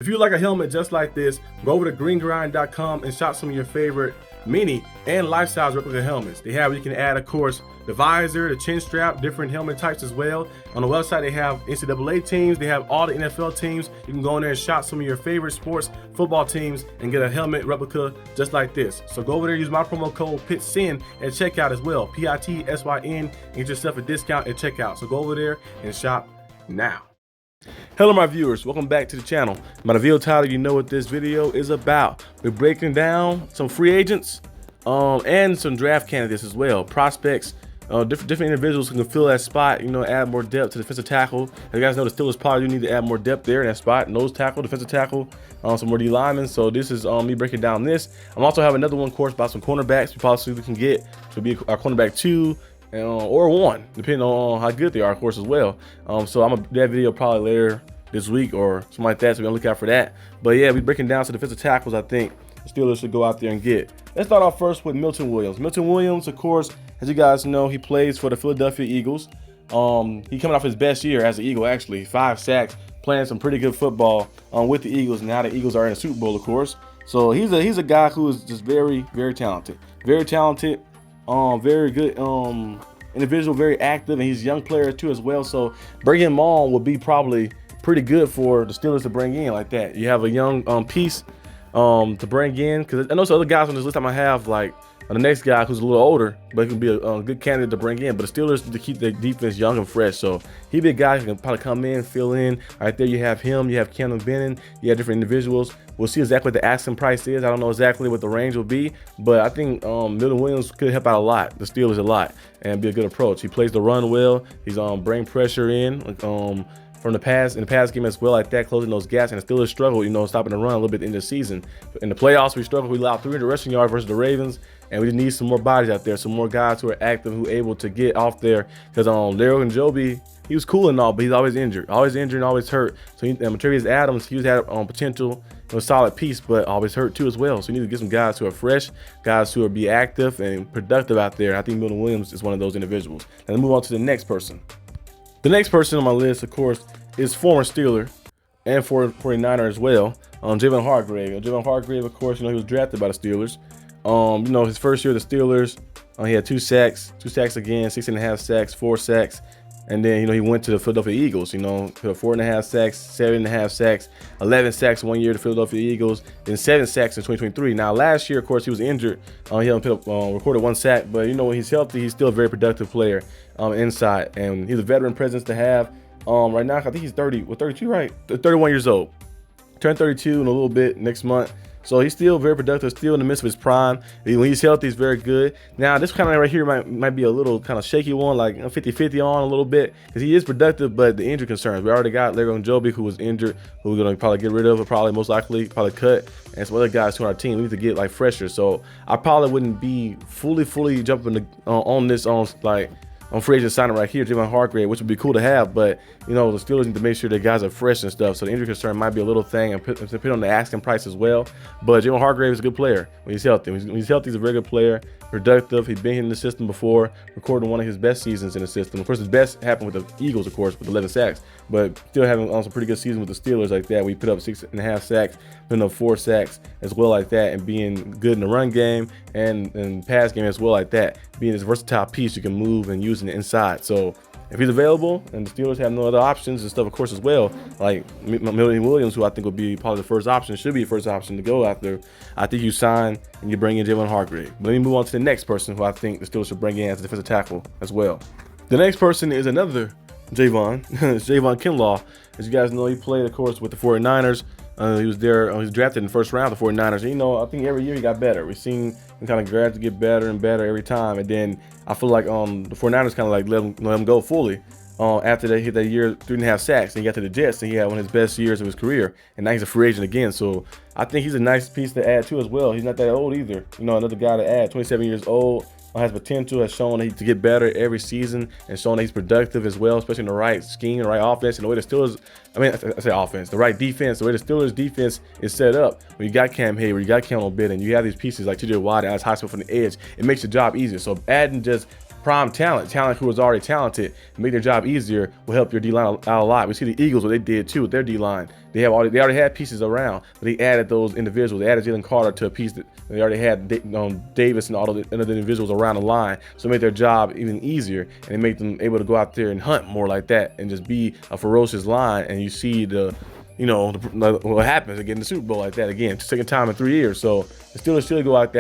If you like a helmet just like this, go over to greengrind.com and shop some of your favorite mini and life size replica helmets. They have, you can add, of course, the visor, the chin strap, different helmet types as well. On the website, they have NCAA teams, they have all the NFL teams. You can go in there and shop some of your favorite sports football teams and get a helmet replica just like this. So go over there, use my promo code PITSYN at checkout as well, PITSYN, and get yourself a discount at checkout. So go over there and shop now. Hello my viewers, welcome back to the channel. My reveal title, you know what this video is about. We're breaking down some free agents and some draft candidates as well, prospects, different individuals who can fill that spot, you know, add more depth to defensive tackle. As you guys know, the Steelers probably do need to add more depth there in that spot, nose tackle, defensive tackle, some more D linemen. So this is me breaking down this. I'm also having another one course about some cornerbacks we possibly can get to be our cornerback 2 or 1, depending on how good they are, of course, as well. So I'm gonna do that video probably later this week or something like that, so be on the lookout for that. But yeah, we breaking down some defensive tackles I think the Steelers should go out there and get. Let's start off first with Milton Williams. Milton Williams, of course, as you guys know, he plays for the Philadelphia Eagles. He coming off his best year as an Eagle, actually, 5 sacks, playing some pretty good football with the Eagles. Now the Eagles are in the Super Bowl, of course. So he's a guy who is just very, very talented. Very talented. Very good individual, very active, and he's a young player too as well. So bringing him on would be probably pretty good for the Steelers to bring in like that. You have a young piece to bring in, because I know some other guys on this list I might have, like the next guy who's a little older, but he can be a good candidate to bring in. But the Steelers need to keep their defense young and fresh, so he'd be a guy who can probably come in, fill in. Right there you have him, you have Camden Benning, you have different individuals. We'll see exactly what the asking price is. I don't know exactly what the range will be, but I think Milton Williams could help out a lot, the Steelers a lot, and be a good approach. He plays the run well. He's bring pressure in from the pass, in the pass game as well, like that, closing those gaps. And the Steelers struggle, you know, stopping the run a little bit in the season. In the playoffs, we struggled. We allowed 300 rushing yards versus the Ravens, and we just need some more bodies out there, some more guys who are active, who are able to get off there. Because Daryl and Joby, he was cool and all, but he's always injured and always hurt. So Montravius Adams, he was had potential, a solid piece, but always hurt too as well. So you need to get some guys who are fresh, guys who are be active and productive out there. I think Milton Williams is one of those individuals. Now let's move on to the next person. The next person on my list, of course, is former Steeler and 49er as well, Javon Hargrave. Javon Hargrave, of course, you know, he was drafted by the Steelers. You know, his first year with the Steelers, he had 2 sacks again, 6.5 sacks, 4 sacks. And then, you know, he went to the Philadelphia Eagles, you know, 4.5 sacks, 7.5 sacks, 11 sacks 1 year to Philadelphia Eagles, then 7 sacks in 2023. Now, last year, of course, he was injured. He recorded 1 sack, but, you know, when he's healthy, he's still a very productive player inside. And he's a veteran presence to have. Right now, I think he's 32, right? 31 years old. Turned 32 in a little bit next month. So he's still very productive, still in the midst of his prime. When he's healthy, he's very good. Now, this kind of right here might be a little kind of shaky one, like 50-50 on a little bit, because he is productive, but the injury concerns. We already got Lego and Joby, who was injured, who we're going to probably get rid of, or probably most likely probably cut, and some other guys who on our team. We need to get like fresher. So I probably wouldn't be fully jumping on this on free agent signing right here, Javon Hargrave, which would be cool to have, but you know, the Steelers need to make sure the guys are fresh and stuff. So the injury concern might be a little thing, and depending on the asking price as well. But Javon Hargrave is a good player when he's healthy. When he's healthy, he's a very good player, productive. He's been in the system before, recording one of his best seasons in the system. Of course, his best happened with the Eagles, of course, with 11 sacks, but still having some pretty good season with the Steelers like that. We put up 6.5 sacks, putting up 4 sacks as well like that, and being good in the run game and pass game as well like that. Being this versatile piece you can move and use in the inside. So if he's available and the Steelers have no other options and stuff, of course, as well, like Milton Williams, who I think will be probably the first option, should be the first option to go after, I think you sign and you bring in Javon Hargrave. But let me move on to the next person who I think the Steelers should bring in as a defensive tackle as well. The next person is another Javon, Javon Kinlaw. As you guys know, he played, of course, with the 49ers. He was there. He was drafted in the first round of the 49ers. And, you know, I think every year he got better. We've seen him kind of gradually get better and better every time. And then I feel like the 49ers kind of like let him go fully after they hit that year, 3.5 sacks. And he got to the Jets, and he had one of his best years of his career. And now he's a free agent again. So I think he's a nice piece to add too as well. He's not that old either. You know, another guy to add, 27 years old. Has potential, has shown to get better every season, and shown that he's productive as well, especially in the right scheme, the right offense, and the way the Steelers, I say offense, the right defense, the way the Steelers defense is set up. When you got Cam Hayward, you got Campbell Benning, you have these pieces like TJ Watt and Alex Highsmith from the edge, it makes the job easier. So adding just prime talent who was already talented, and make their job easier will help your D-line out a lot. We see the Eagles, what they did too with their D-line. They already had pieces around, but they added those individuals. They added Jalen Carter to a piece that they already had Davis and all the other individuals around the line, so it made their job even easier, and it made them able to go out there and hunt more like that and just be a ferocious line. And you see what happens again in the Super Bowl like that again, second time in 3 years. So the Steelers should go out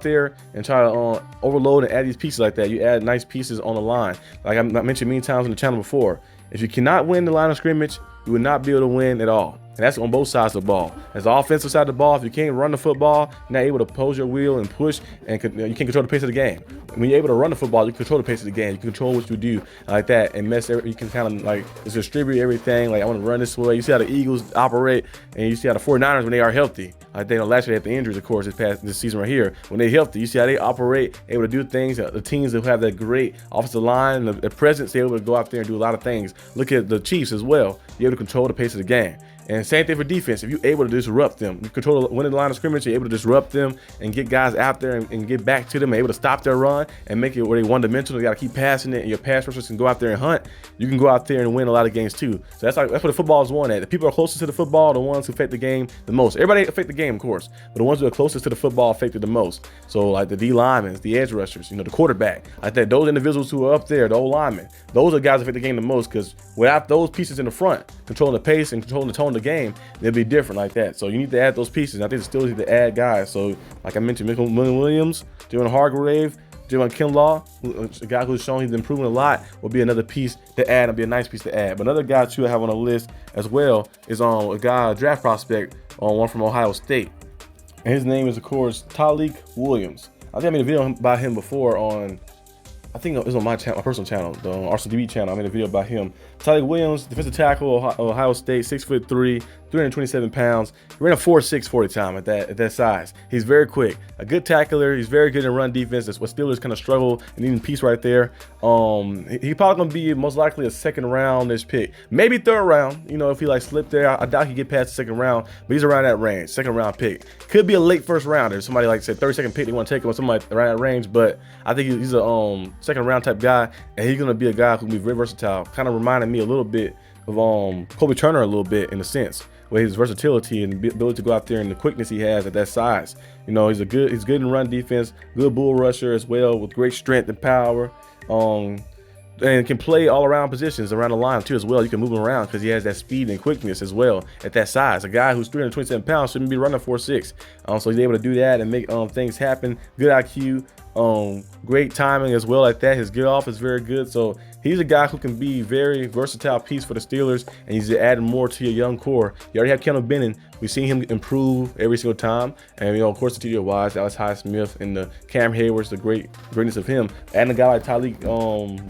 there and try to overload and add these pieces like that. You add nice pieces on the line, like I mentioned many times on the channel before. If you cannot win the line of scrimmage, you will not be able to win at all. And that's on both sides of the ball. As the offensive side of the ball, if you can't run the football, you're not able to pose your wheel and push, and you can't control the pace of the game. When you're able to run the football, you control the pace of the game. You control what you do like that, and you can kind of like just distribute everything. Like, I want to run this way. You see how the Eagles operate, and you see how the 49ers, when they are healthy, like they last year they had the injuries, of course, this season right here. When they're healthy, you see how they operate, able to do things. The teams that have that great offensive line, the presence, they're able to go out there and do a lot of things. Look at the Chiefs as well. You're able to control the pace of the game. And same thing for defense. If you're able to disrupt them, you control winning the line of scrimmage, you're able to disrupt them and get guys out there and get back to them, and able to stop their run and make it where they one-dimensional. You got to keep passing it, and your pass rushers can go out there and hunt. You can go out there and win a lot of games too. So that's what the football is won at. The people who are closest to the football are the ones who affect the game the most. Everybody affect the game, of course, but the ones who are closest to the football affected the most. So like the D linemen, the edge rushers, the quarterback, like that, those individuals who are up there, the O linemen, those are the guys that affect the game the most, because without those pieces in the front, controlling the pace and controlling the tone of the game, they'll be different like that. So you need to add those pieces. I think the Steelers need to add guys. So like I mentioned, Williams, Jalen Hargrave, Javon Kinlaw, a guy who's shown he's improving a lot, will be another piece to add and be a nice piece to add. But another guy too I have on the list as well is a draft prospect, one from Ohio State. And his name is, of course, Tyleik Williams. I think I made a video about him before I think it was on my channel, my personal channel, the Arsenal D.B channel. I made a video about him. Tyleik Williams, defensive tackle, Ohio State, 6'3", 327 pounds. He ran a 4.6 40 time at that size. He's very quick, a good tackler. He's very good in run defense. That's what Steelers kind of struggle and needing piece right there. He probably gonna be most likely a second round-ish pick, maybe third round. If he slipped there, I doubt he get past the second round, but he's around that range, second round pick. Could be a late first rounder. Somebody said 32nd pick, they want to take him, somebody around that range, but I think he's a second round type guy, and he's gonna be a guy who can be very versatile. Kind of reminded me a little bit of Kobe Turner a little bit, in a sense, where his versatility and ability to go out there and the quickness he has at that size. He's good in run defense, good bull rusher as well, with great strength and power, and can play all around positions around the line too as well. You can move him around because he has that speed and quickness as well at that size. A guy who's 327 pounds shouldn't be running 4.6. So he's able to do that and make things happen. Good IQ, great timing as well like that. His get off is very good. So he's a guy who can be very versatile piece for the Steelers, and he's adding more to your young core. You already have Kendall Benning. We've seen him improve every single time. And, of course, the TJ Wise, Alex Highsmith, and the Cam Haywards, the greatness of him. Adding a guy like Tyleik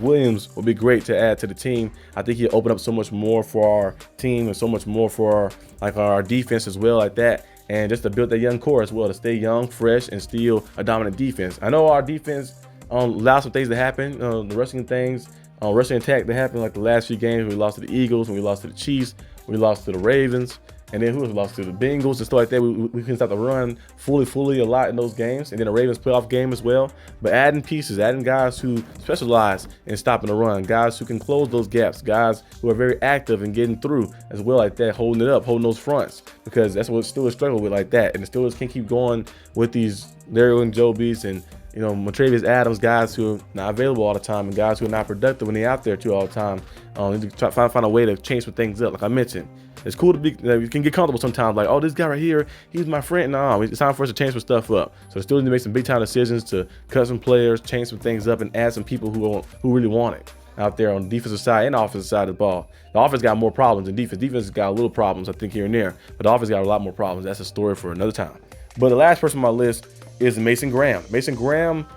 Williams will be great to add to the team. I think he'll open up so much more for our team and so much more for our defense as well like that. And just to build that young core as well, to stay young, fresh, and still a dominant defense. I know our defense allows some things to happen, the rushing things, rushing attack that happened like the last few games. We lost to the Eagles, and we lost to the Chiefs, we lost to the Ravens, and then who was lost to the Bengals and stuff like that. We couldn't stop the run fully a lot in those games, and then the Ravens playoff game as well. But adding pieces, adding guys who specialize in stopping the run, guys who can close those gaps, guys who are very active in getting through as well like that, holding it up, holding those fronts, because that's what Steelers struggle with like that. And the Steelers can't keep going with these Daryl Njobe's and Montravius Adams, guys who are not available all the time, and guys who are not productive when they're out there too all the time. Need to try to find a way to change some things up. Like I mentioned, it's cool to be, you can get comfortable sometimes, like, oh, this guy right here, he's my friend. No, it's time for us to change some stuff up. So the Steelers need to make some big time decisions to cut some players, change some things up, and add some people who really want it out there on the defensive side and offensive side of the ball. The offense got more problems than defense. Defense got a little problems, I think, here and there, but the offense got a lot more problems. That's a story for another time. But the last person on my list is Mason Graham. Mason Graham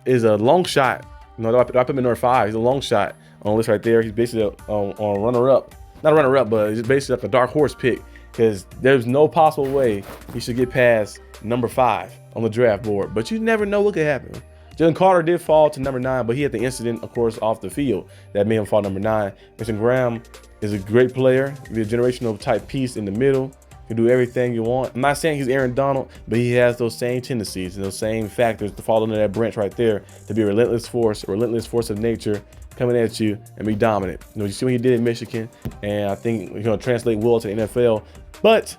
is a long shot. I put him in number 5. He's a long shot on the list right there. He's basically on runner-up. Not a runner-up, but he's basically like a dark horse pick, because there's no possible way he should get past number 5 on the draft board. But you never know what could happen. Jalen Carter did fall to number 9, but he had the incident, of course, off the field that made him fall number 9. Mason Graham is a great player. He'll be a generational type piece in the middle. Can do everything you want. I'm not saying he's Aaron Donald, but he has those same tendencies and those same factors to fall under that branch right there, to be a relentless force of nature coming at you and be dominant. You know, you see what he did in Michigan, and I think he's going to translate well to the NFL. But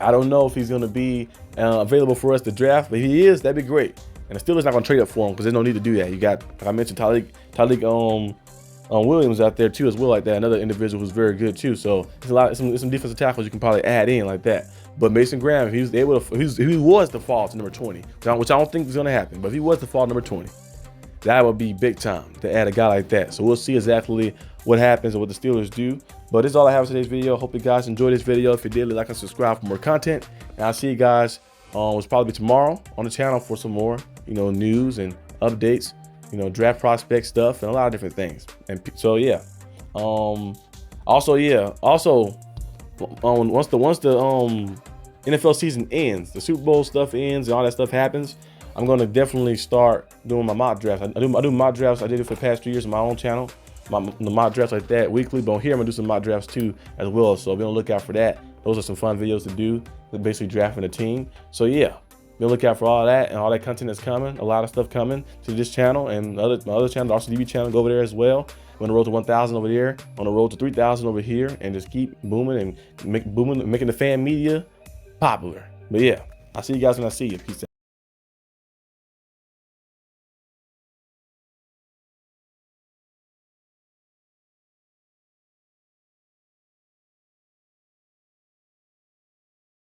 I don't know if he's going to be available for us to draft. But if he is, that'd be great. And the Steelers not going to trade up for him because there's no need to do that. You got, like I mentioned, Tyleik Williams out there too as well, like that. Another individual who's very good too. So there's some defensive tackles you can probably add in like that. But Mason Graham, if he was to fall to number 20, which I don't think is going to happen, but if he was to fall to number 20, that would be big time to add a guy like that. So we'll see exactly what happens and what the Steelers do. But this is all I have for today's video. Hope you guys enjoyed this video. If you did, like and subscribe for more content. And I'll see you guys which probably be tomorrow on the channel for some more, news and updates, draft prospect stuff and a lot of different things. And so yeah. Also once the NFL season ends, the Super Bowl stuff ends and all that stuff happens, I'm going to definitely start doing my mock drafts. I do mock drafts. I did it for the past 3 years on my own channel. The mock drafts like that weekly, but here I'm going to do some mock drafts too as well. So be on the lookout for that. Those are some fun videos to do, basically drafting a team. So yeah, be on the lookout for all that and all that content that's coming. A lot of stuff coming to this channel and my other channel, the Arsenal D.B channel. Go over there as well. We're on the road to 1,000 over there, on the road to 3,000 over here, and just keep booming and making the fan media popular. But yeah, I'll see you guys when I see you. Peace out.